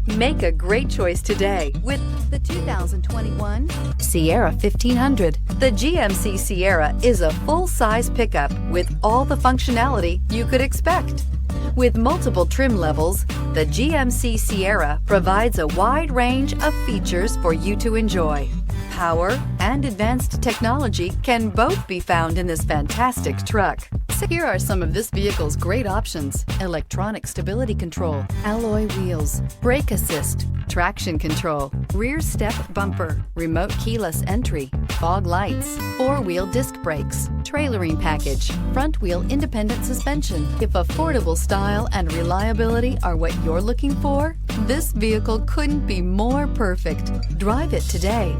Make a great choice today with the 2021 Sierra 1500. The GMC Sierra is a full-size pickup with all the functionality you could expect. With multiple trim levels, the GMC Sierra provides a wide range of features for you to enjoy. Power and advanced technology can both be found in this fantastic truck. So here are some of this vehicle's great options: electronic stability control, alloy wheels, brake assist, traction control, rear step bumper, remote keyless entry, fog lights, four-wheel disc brakes, trailering package, front wheel independent suspension. If affordable style and reliability are what you're looking for, this vehicle couldn't be more perfect. Drive it today.